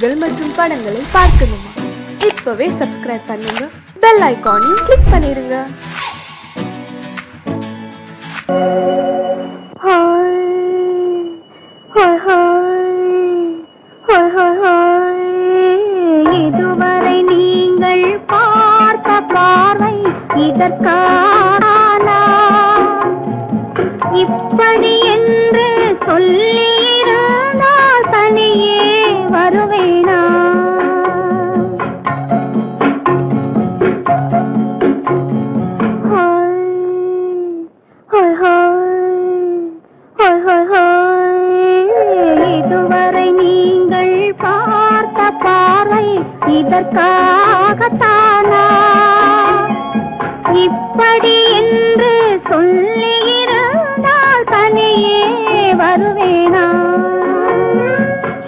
நிகழ்ச்சிகள் மற்றும் படங்களை பார்க்கணுமா? இப்பவே சப்ஸ்கிரைப் பண்ணுங்க, பெல் ஐகானையும் கிளிக் பண்ணிருங்க. இதுவரை நீங்கள் பார்த்த பார்வை இதற்கான இப்படி என்று சொல்லியிருந்தால் தனியே வருவேனா? இதுவரை நீங்கள் பார்த்த பார்வை இதற்காகத்தானா இப்படி என்று சொல்லியிருந்தால் தனியே வருவேனா?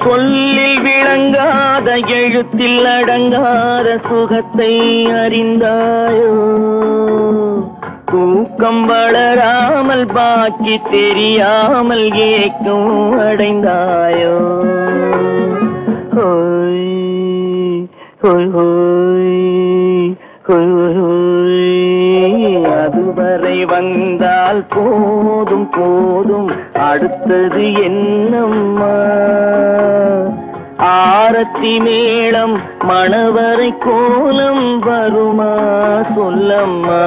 சொல்லில் விளங்காத எழுத்தில் அடங்காத சுகத்தை அறிந்தாயோ? தூக்கம் வளராமல் பாக்கி தெரியாமல் ஏக்கம் அடைந்தாயோ? ஹோய் ஹோய் ஹோய் ஹோய் ஹோய். அதுவரை வந்தால் போதும் போதும், அடுத்தது என்னம்மா? ஆரத்தி மேளம் மணவரை கோலம் வருமா சொல்லம்மா?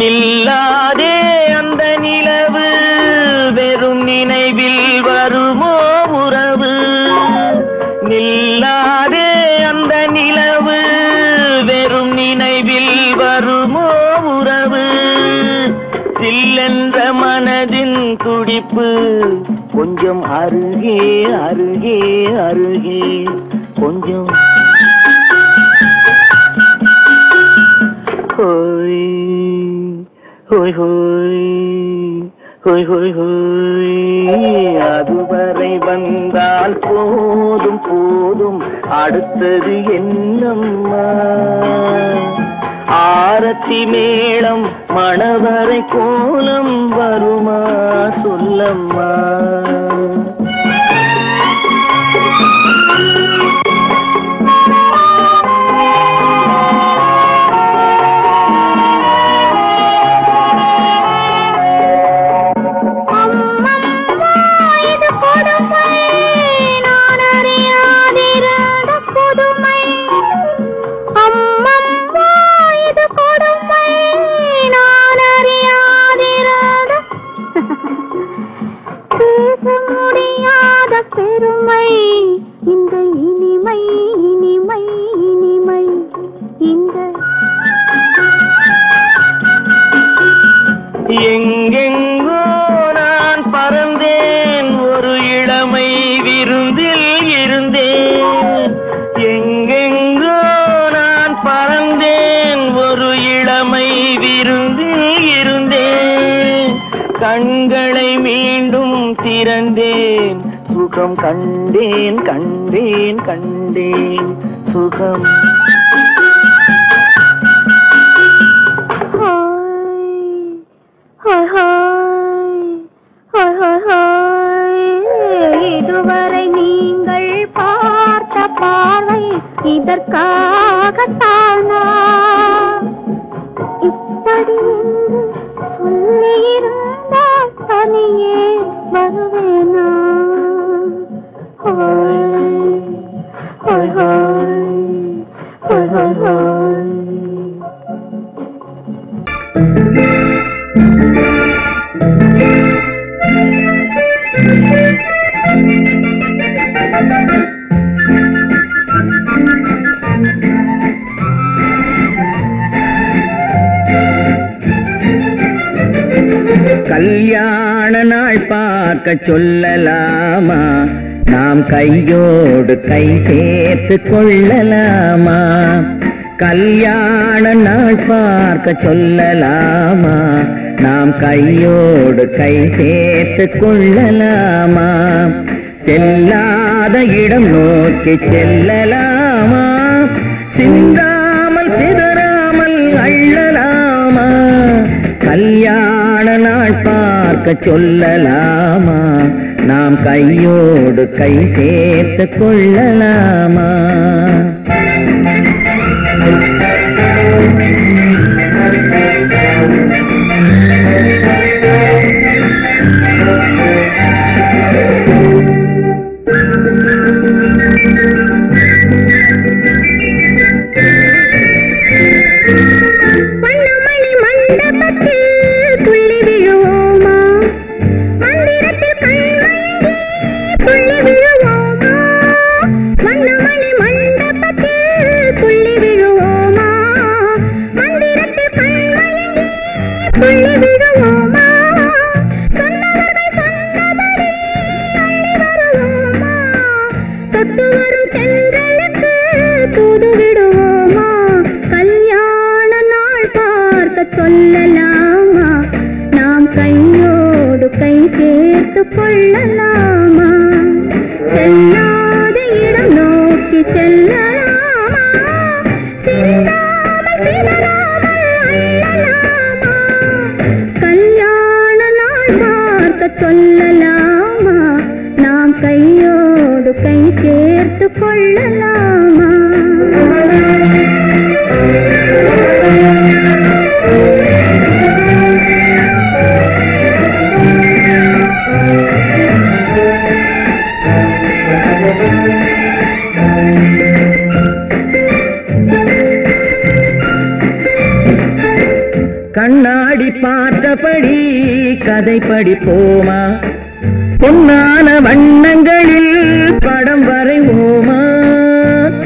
நில்லாதே அந்த நிலவு, வெறும் நினைவில் வருமோ உறவு? நில்லாதே அந்த நிலவு, வெறும் நினைவில் வருமோ உறவு? சில்லென்ற மனதின் துடிப்பு கொஞ்சம் அருகே அருகே அருகே கொஞ்சம். ஹோய் ஹோய் ஹோய் ஹோய் ஹோய் ஹோய். அதுவரை வந்தால் போதும் போதும், அடுத்தது என்னம்மா? ஆரத்தி மேளம் மணவரை கோலம் வருமா சொல்லம்மா? பெருமை இந்த இனிமை இனிமை இனிமை இந்த எங்கெங்கோ நான் பறந்தேன், ஒரு இளமை விருந்தில் இருந்தேன். எங்கெங்கோ நான் பறந்தேன், ஒரு இளமை விருந்தில் இருந்தேன். கண்களை மீண்டும் திறந்தேன், சுகம் கண்டேன் கண்டேன் கண்டேன் சுகம். இதுவரை நீங்கள் பார்த்த பார்வை இதற்காகத்தானா இப்படி சொல்லியிருந்தால் தனியே வருவேனா? Thank you. பார்க்க சொல்லலாமா? நாம் கையோடு கை சேர்த்து கொள்ளலாமா? கல்யாண நாள் பார்க்க சொல்லலாமா? நாம் கையோடு கை சேர்த்து கொள்ளலாமா? செல்லாத இடம் நோக்கி செல்லலாமா? சிந்தாமல் சிதறாமல் அள்ளலாமா? கல்யாண நாள் பார்க்க சொல்லலாமா? நாம் கையோடு கை சேர்த்து கொள்ளலாமா? சொல்லலாமா? நாம் கையோடு கை சேர்த்து கொள்ளலாமா? செல்லாத இடம் நோக்கி செல்லலாமா? சிந்தாமல் சிதறாமல் அள்ளலாமா? கல்யாண நாள் பார்க்க சொல்லலாமா? நாம் கையோடு கை சேர்த்து கொள்ளலாமா? கண்ணாடி பார்த்தபடி கதை படிப்போமா? பொன்னான வண்ணங்களில் படம் வரைவோமா?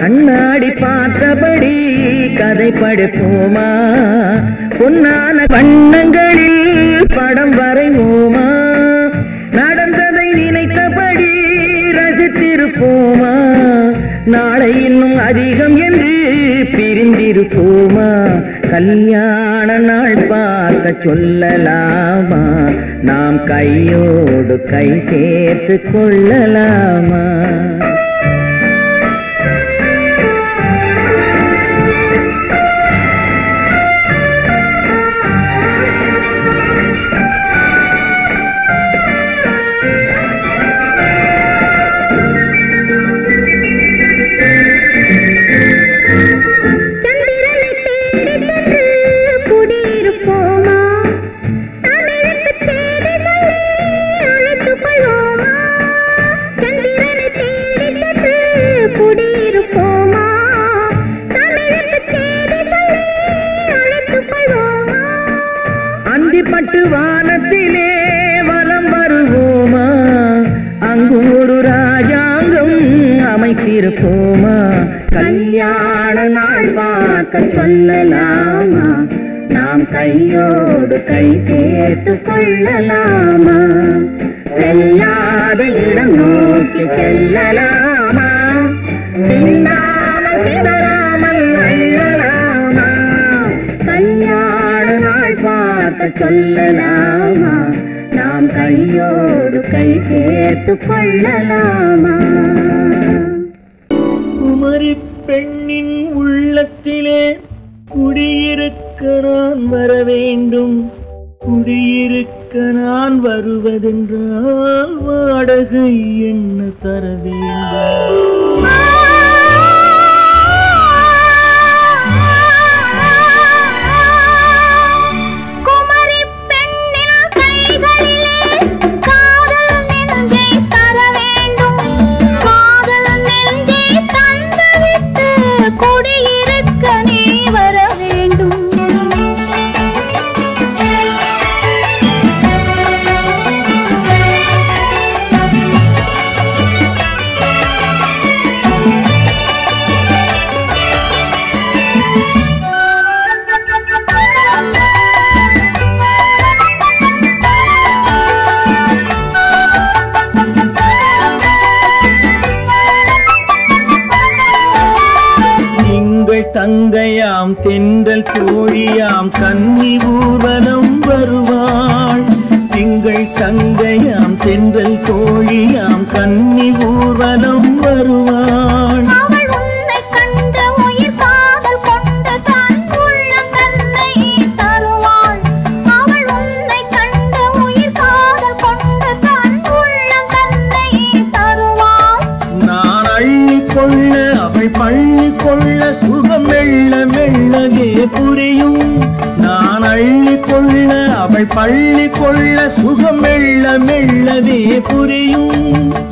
கண்ணாடி பார்த்தபடி கதை படிப்போமா? பொன்னான வண்ணங்களில் படம் வரைவோமா? நடந்ததை நினைத்தபடி ரசித்திருப்போமா? நாளை இன்னும் அதிகம் என்று பிரிந்திருப்போமா? கல்யாண நாள் பார்க்க சொல்லலாமா? நாம் கையோடு கை சேர்த்து கொள்ளலாமா? அந்திப்பட்டு வானத்திலே வலம் வருவோமா? அங்கு ஒரு ராஜாங்கம் அமைத்திருப்போமா? கல்யாண நாள் பார்க்க சொல்லலாமா? நாம் கையோடு கை சேர்த்து கொள்ளலாமா? செல்லாத இடம் நோக்கி செல்லலாமா? சிந்தாமல் சிதறாமல் அள்ளலாமா? கல்யாண நாள் பார்க்க சொல்லலாமா? நாம் கையோடு கை சேர்த்து கொள்ளலாமா? குமரி பெண்ணின் உள்ளத்திலே குடியிருக்க நான் வர வேண்டும். குடியிருக்க நான் வருவதென்றால் வாடகை என்ன தர வேண்டும்? தங்கையாம் தென்றல் தோழியாம் கன்னி ஊர்வலம் வருவாள். திங்கள் தங்கையாம் தென்றல் தோழியாம் கன்னி ஊர்வலம் வருவாள். அவள் உன்னை கண்டு உயிர் காதல் கொண்டு தன் உள்ளம் தன்னை தருவாள். அவள் உன்னை கண்டு உயிர் காதல் கொண்டு தன் உள்ளம் தன்னை தருவாள். நான் அள்ளி கொள்ள அவள் பள்ளி கொள்ள சுகம் மெல்ல மெல்லவே புரியும். நான் அள்ளி கொள்ள அவள் பள்ளி கொள்ள சுகம் மெல்ல மெல்லவே புரியும்.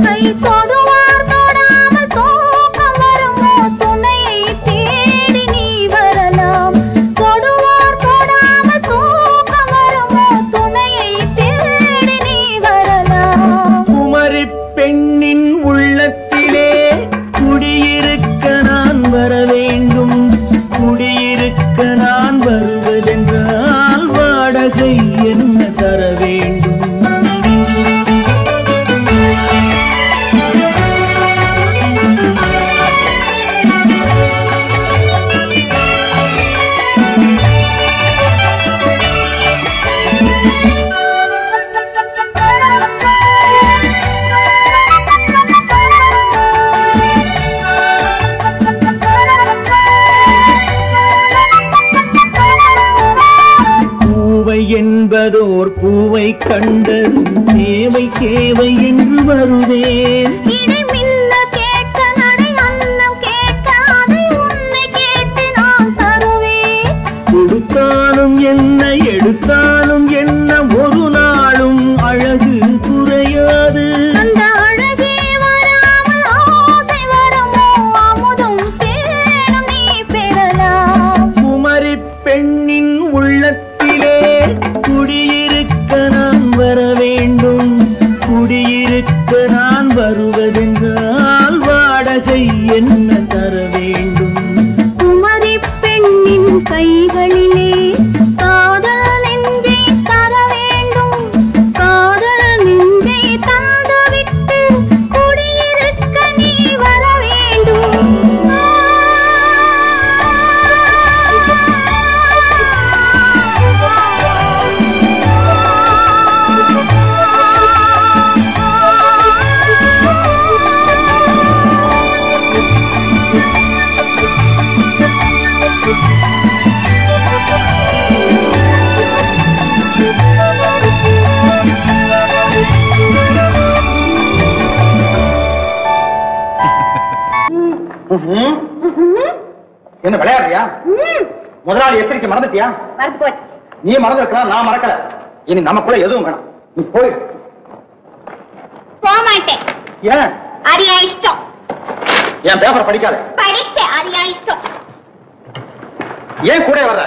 கை தொடுவார் தொடாமல் தூக்கம் வருமோ துணையை தேடி நீ வரலாம். தொடுவார் தொடாமல் தூக்கம் வருமோ துணையை தேடி நீ வரலாம். குமரி பெண்ணின் உள்ளத்திலே குடியிருக்க நான் வர வேண்டும். குடியிருக்க நான் வருவதென்றால் வாடகை என்ன தர வேண்டும்? என்பதோர் பூவை கண்டதும் தேவை தேவை என்று வருவேன். இடி மின்ன கேட்க நடை அன்னம் கேட்க அதை உன்னை கேட்டு நான் தருவேன். கொடுத்தாலும் என்ன எடுத்தாலும் என்ன ஒரு நாளும் அழகு குறையாது. அந்த அழகே வராமல் ஆசை வருமோ அமுதும் தேனும் நீ பெறலாம். குமரி பெண்ணின் உள்ளத்திலே குடியிருக்க நான் வர வேண்டும். குடியிருக்க நான் வருவதென்றால் வாடகை என்ன தர வேண்டும்? குமரி பெண்ணின் கைகளிலே காதல் நெஞ்சை தர வேண்டும். காதல் நெஞ்சை தந்துவிட்டு குடியிருக்க நீ வர வேண்டும். என்ன விளையாடுறியா? முதலாளி எச்சரிக்கை மறந்துட்டியா? மறந்து போச்சு. நீ மறந்துருக்கலாம், நான் மறக்கல. இனி நமக்குள்ள எதுவும் வேணாம், நீ போய். போக மாட்டேன். ஏன்? அது என் இஷ்டம். என் பேப்பர் படிக்காத. படிச்சேன், அது என் இஷ்டம். ஏன் கூட வர்ற?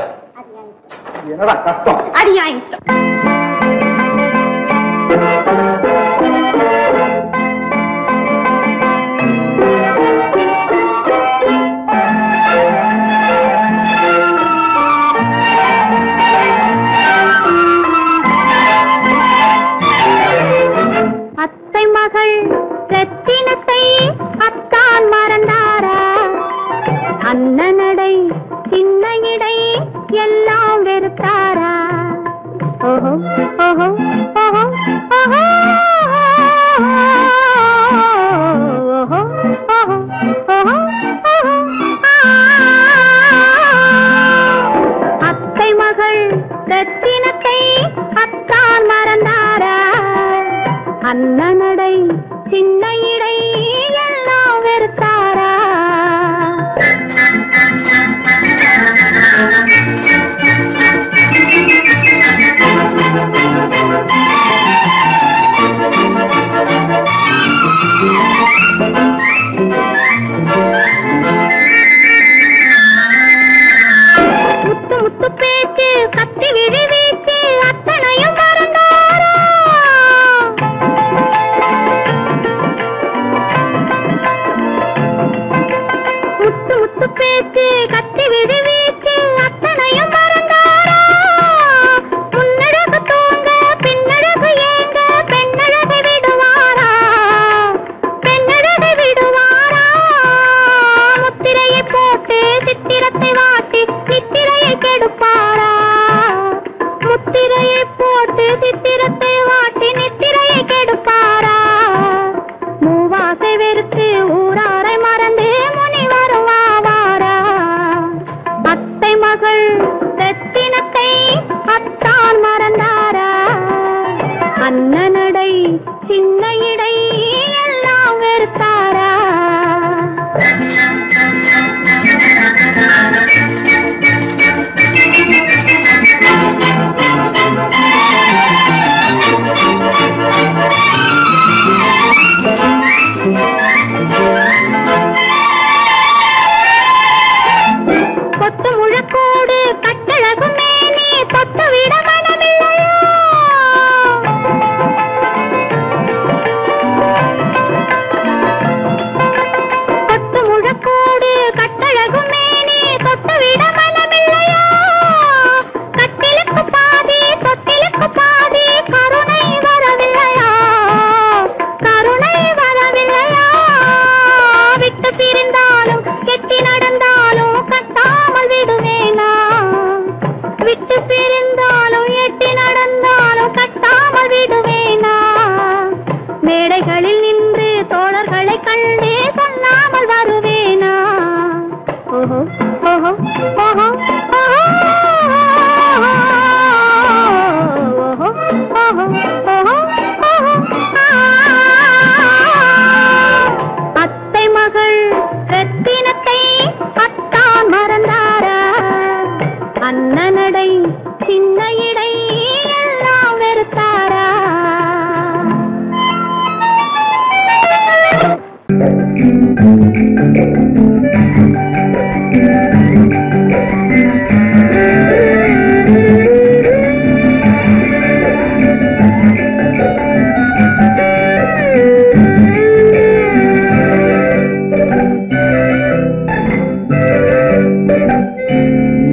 என்னடா கஷ்டம்? அது என் இஷ்டம். அத்தை மகள் ரத்தினத்தை அத்தான் மறந்தாரா? அண்ணனடை சின்ன இடை எல்லாம் வெறுத்தாரா? ஓஹோ ஓஹோ ஓஹோ ஓஹோ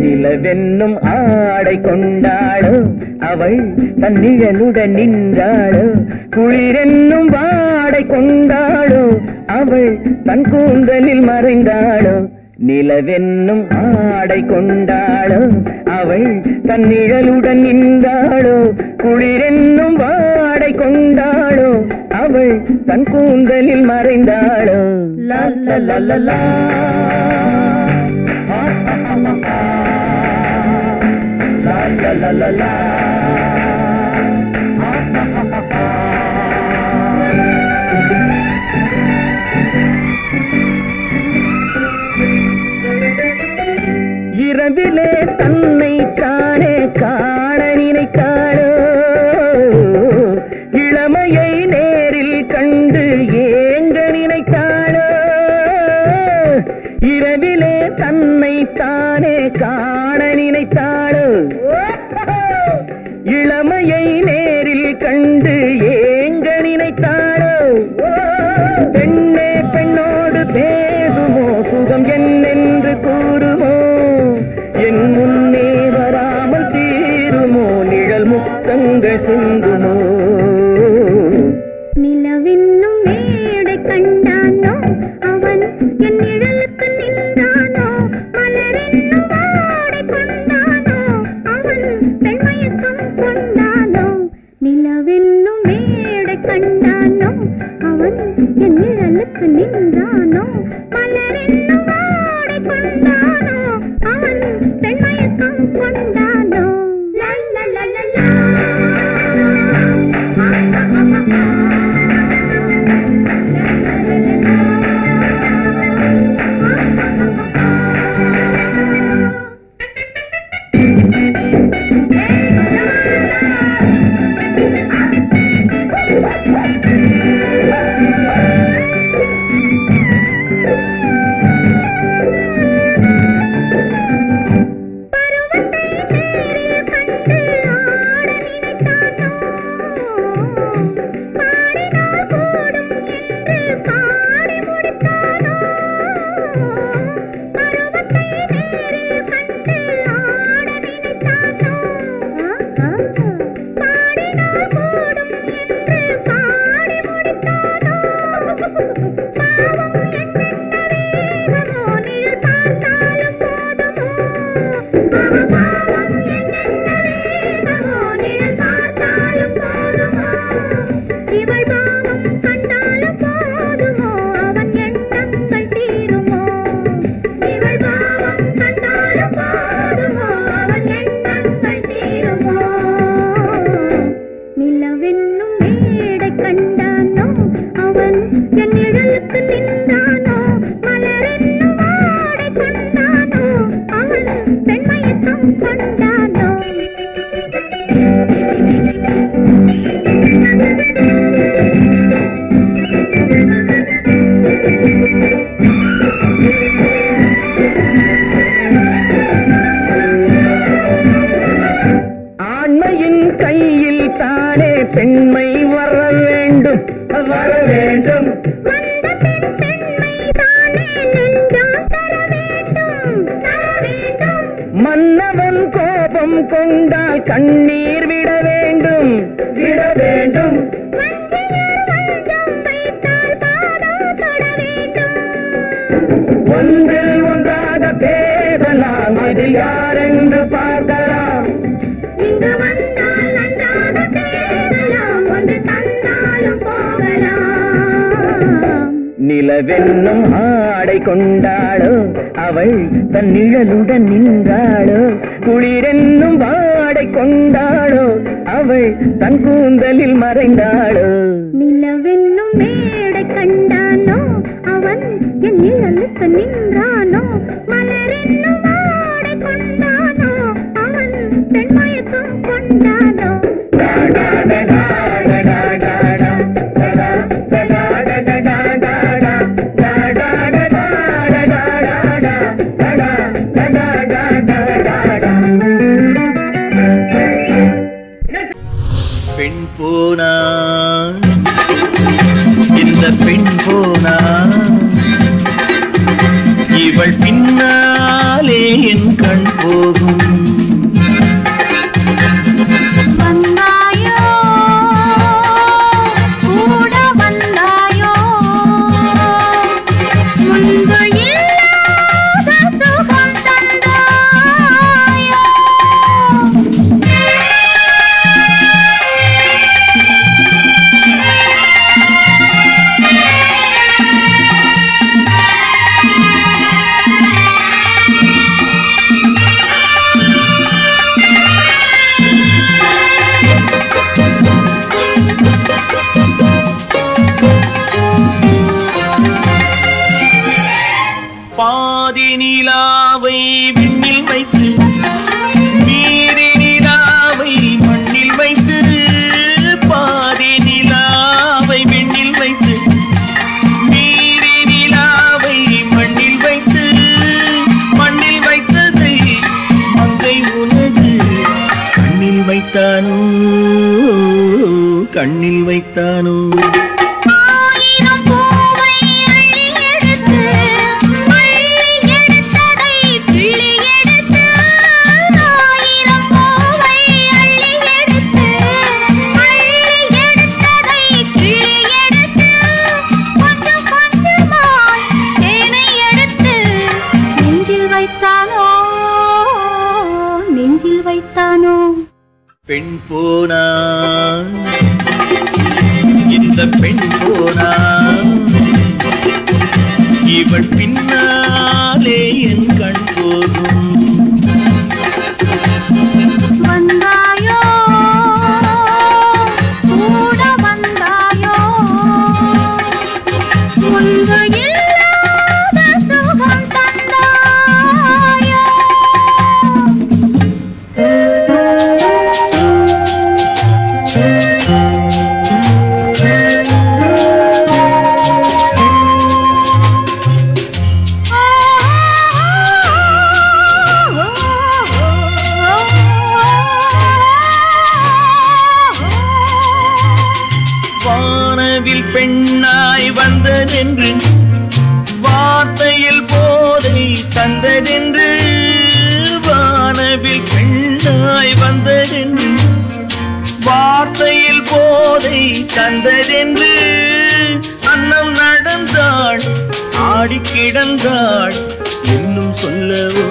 நிலவென்னும் ஆடை கொண்டாளோ அவள் தன் நிழலுடன் நின்றாளோ குளிரென்னும் வாடை கொண்டாளோ அவள் தன் கூந்தலில் மறைந்தாளோ நிலவென்னும் ஆடை கொண்டாளோ அவள் தன் நிழலுடன் நின்றாளோ குளிரென்னும் வாடை கொண்டாளோ அவள் தன் கூந்தலில் மறைந்தாளோ லா லா லா லா லா la la la la இரவிலே தன்னை தானே காண நினைத்தாளோ இளமையை நேரில் கண்டு ஏங்க நினைத்தாளோ இரவிலே தன்னை தானே காண நினைத்தாளோ இளமையை நேரில் கண்டு ஏங்க நினைத்தாளோ பெண்ணே பெண்ணோடு பேசுமோ சுகம் என்னென்று கூறுமோ என் முன்னே வராமல் தீருமோ நிழல் முத்தங்கள் சிந்துமோ நிலவென்னும் மேடை கண்டானோ அவன் என் நிழலுக்கு நின்றானோ மலரென்னும் வாடை கொண்டானோ அவன் பெண்மயக்கம் கொண்டானோ நிலவென்னும் மேடை கண்டானோ அவன் என் நிழலுக்கு நின்றானோ மலரென்னும் வாடை கொண்டானோ அவன் பெண்மயக்கம் கொண்டானோ லா லா லா லா லா பெண்மை வர வேண்டும் வர வேண்டும் மன்னவன் கோபம் கொண்டால் கண்ணீர் விட வேண்டும் விட வேண்டும் ஒன்றில் ஒன்றாக பேசலாம் அது யாரென்று பார்க்கலாம் இங்கு வந்தால் நன்றாக பேசலாம் ஒன்று தந்தாலும் போகலாம் நிலவென்னும் ஆடை கொண்டாளோ அவள் தன் நிழலுடன் நின்றாளோ குளிரென்னும் வாடை கொண்டாளோ அவள் தன் கூந்தலில் மறைந்தாளோ நிலவென்னும் மேடை கண்டானோ அவன் என் நிழலுக்கு நின்றானோ மலரென்னும் வாடை கொண்டானோ அவன் பெண்மயக்கம் கொண்டானோ da da da da da da da da da da da da பாதி நிலாவை விண்ணில் வைத்து மீதி நிலாவை மண்ணில் வைத்து பாதி நிலாவை விண்ணில் வைத்து மீதி நிலாவை மண்ணில் வைத்து மண்ணில் வைத்ததை மங்கை உனது கண்ணில் வைத்தானோ கண்ணில் வைத்தானோ பெண் போனா இந்த பெண் போனா இவள் பின்னாலே என் கண் போகும் வந்தாயோ கூட வந்தாயோ முன்பு இல்லாத சுகம் தந்தாயோ வானவில் பெண்ணாய் வந்ததென்று வார்த்தையில் போதை தந்ததென்று வானவில் பெண்ணாய் வந்ததென்று வார்த்தையில் போதை தந்ததென்று அன்னம் நடந்தாள் ஆடி கிடந்தாள் இன்னும் சொல்லவோ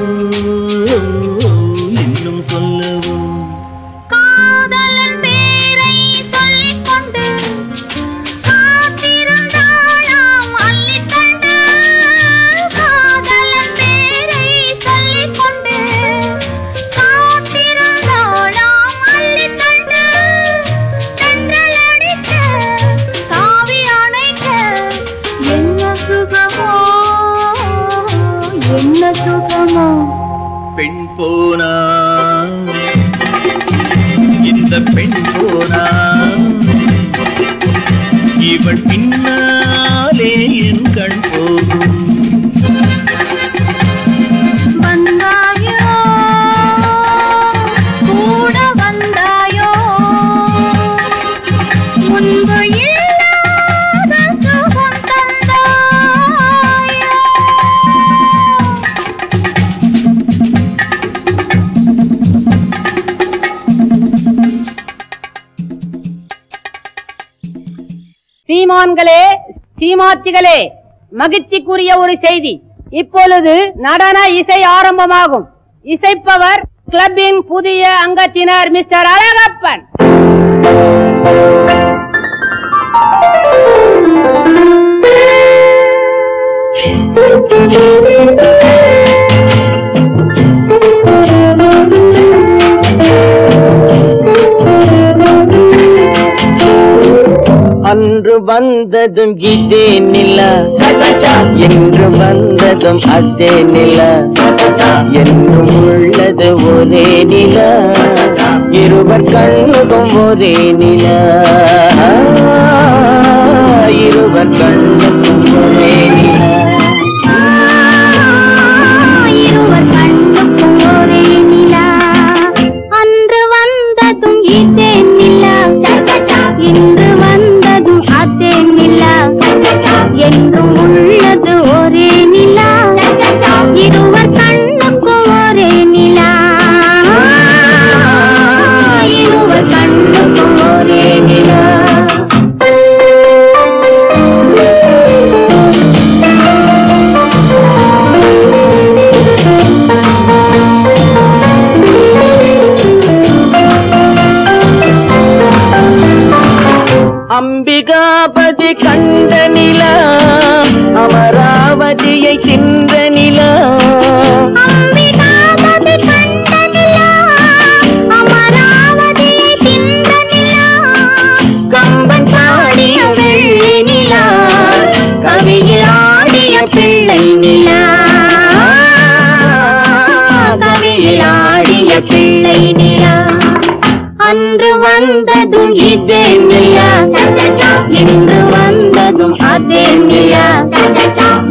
இன்னும் சொல்லவோ காதலன் பேரை சொல்லிக் கொண்டு காத்திருந்தாளாம் அள்ளிக்கண்டு காதலன் பேரை சொல்லிக் கொண்டு காத்திருந்தாளாம் அள்ளிக்கண்டு தென்றல் அடிக்க காவி அணைக்க என்ன சுகமோ என்ன சுகமோ பெண் போனா இந்த பெண் போனா இவள் பின்னாலே என் கண் போகும் வந்தாயோ கூட வந்தாயோ முன்பு இல்லாத சுகம் தந்தாயோ சீமான்களே சீமாத்திகளே மகிழ்ச்சிக்குரிய ஒரு செய்தி. இப்பொழுது நடன இசை ஆரம்பமாகும். இசைப்பவர் கிளப்பின் புதிய அங்கத்தினர் மிஸ்டர் அழகப்பன். அன்று வந்ததும் இதே நிலா என்று வந்ததும் அதே நிலா என்றும் உள்ளது ஒரே நிலா இருவர் கண்ணுக்கும் ஒரே நிலா இருவர் கண்ணுக்கும் ஒரே நிலா இருவர் கண்ணுக்கும் ஒரே நிலா அன்று வந்ததும் இதே நிலா இன்று வந்ததும் அதே நிலா என்றும் உள்ளது ஒரே நிலா இருவர் கண்ணுக்கும் ஒரே நிலா இருவர் கண்ணுக்கும் ஒரே நிலா அம்பிகாபதி கண்ட நிலா அமராவதியை தின்ற நிலா அம்பிகாபதி கண்ட நிலா அமராவதியை தின்ற நிலா கம்பன் பாடிய வெள்ளி நிலா கவியில் ஆடிய பிள்ளை நிலா வந்ததும் இதே நிலா, இன்று வந்ததும் அதே நிலா,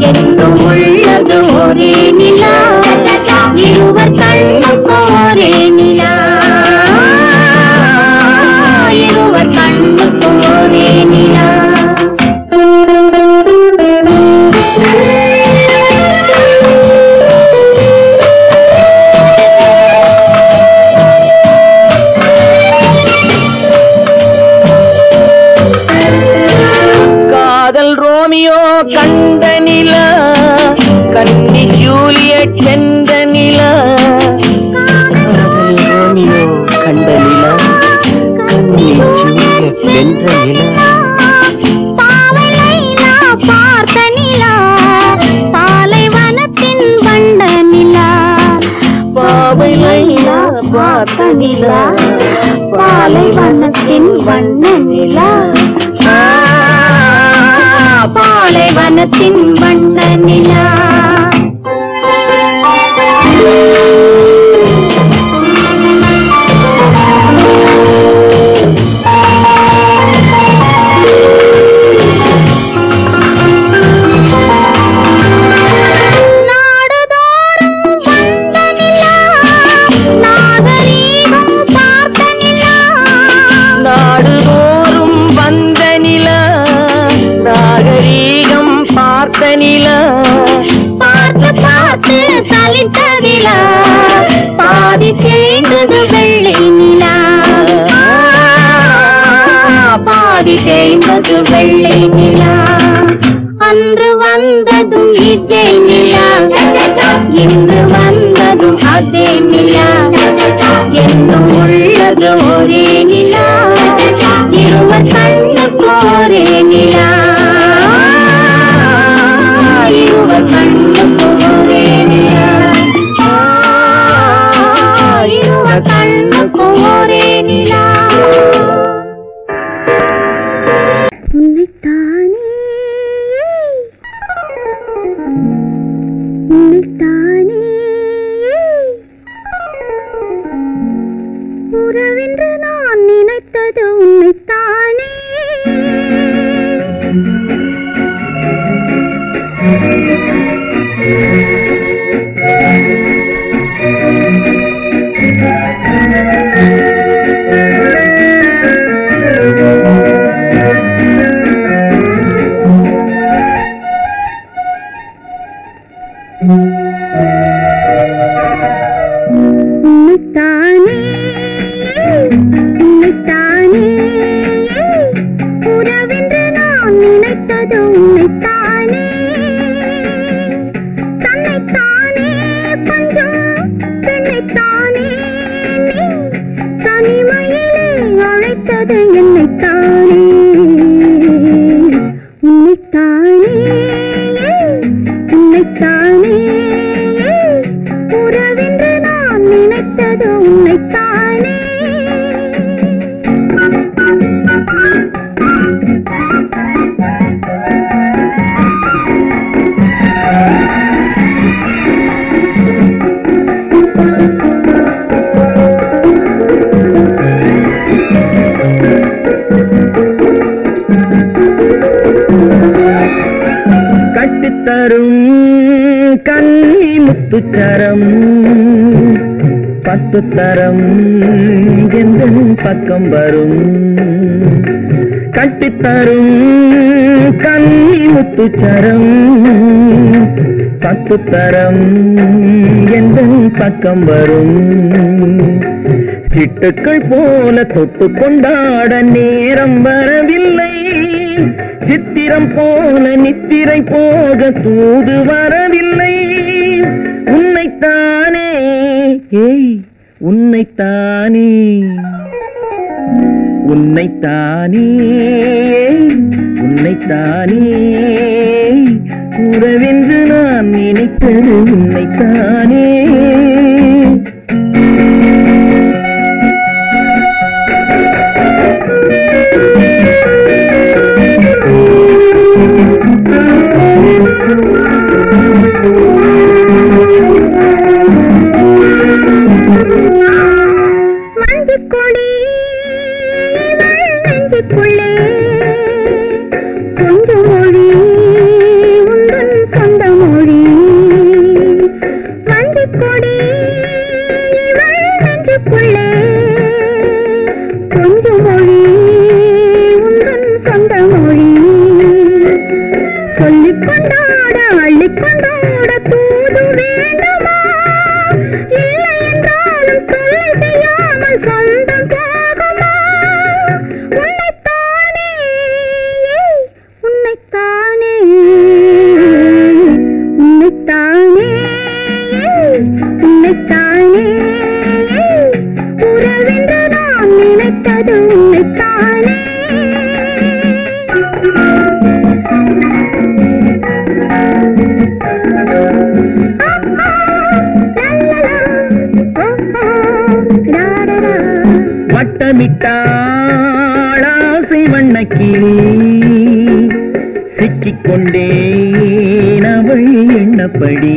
என்றும் உள்ளது ஒரே நிலா, இருவர் கண்ணுக்கு ஒரே நிலா, இருவர் கண்ணுக்கு ஒரே நிலா. ரோமியோ கண்ட நிலா, கன்னி ஜூலியட் சென்ற நிலா. காதல் ரோமியோ கண்ட நிலா, கன்னி ஜூலியட் சென்ற நிலா. பாவை லைலா பார்த்த நிலா, பாலைவனத்தின் வண்ட நிலா. பாவை லைலா பார்த்த நிலா, பாலைவனத்தின் வண்ண நிலா, பாலைவனத்தின் வண்ண நிலா. பார்த்து பார்த்து சலித்த நிலா, பாதி தேய்ந்தது வெள்ளை நிலா, பாதி தேய்ந்தது வெள்ளை நிலா. அன்று வந்ததும் இதே நிலா, இன்று வந்ததும் அதே நிலா, என்னும் உள்ளது ஒரே நிலா, இருவர் கண்ணுக்கு ஒரே நிலா, இருவர் கண்ணுக்கு ஒரே நிலா, இருவர் கண்ணுக்கு ஒரே நிலா. உன்னைத்தானே உன்னைத்தானே உறவென்று நான் நினைத்தது உன்னைத்தானே. உன்னைத்தானே உன்னைத்தானே உறவென்று நான் நினைத்தது உன்னைத்தானே. தன்னைத்தானே பஞ்சம் பெண்ணைத்தானே நீ தனிமையிலே அழைத்தது என்னைத்தானே. உன்னைத்தானே உன்னைத்தானே உறவென்று நான் நினைத்தது உன்னைத்தானே. கட்டித்தரும் கன்னி முத்துச்சரம், 10 தரம் எந்தன் பக்கம் வரும். கட்டித்தரும் கன்னி முத்துச்சரம், 10 தரம் எந்தன் பக்கம் வரும். சிட்டுக்கள் போல தொட்டு கொண்டாட நேரம் வரவில்லை, சித்திரம் போல நித்திரை போக தூது வரவில்லை. உன்னைத்தானே ஏய் உன்னைத்தானே உன்னைத்தானே உன்னைத்தானே உறவென்று நான் நினைத்தது உன்னைத்தானே. மஞ்சள் கொடி உன்னைத்தானே உன்னைத்தானே உறவென்று நான் நினைத்தது உன்னைத்தானே வட்டமிட்டாளாசை வண்ணக்கிளி சிக்கிக்கொண்டேன் அவள் எண்ணப்படி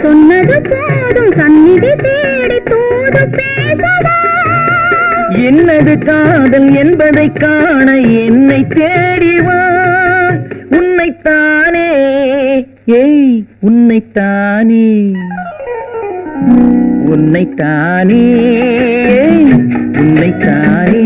சொன்னது போதும் சந்நிதி தேடி தூது பேசவா என்னது காதல் என்பதை காண என்னை தேடிவா உன்னைத்தானே ஏய் உன்னைத்தானே உன்னைத்தானே உன்னைத்தானே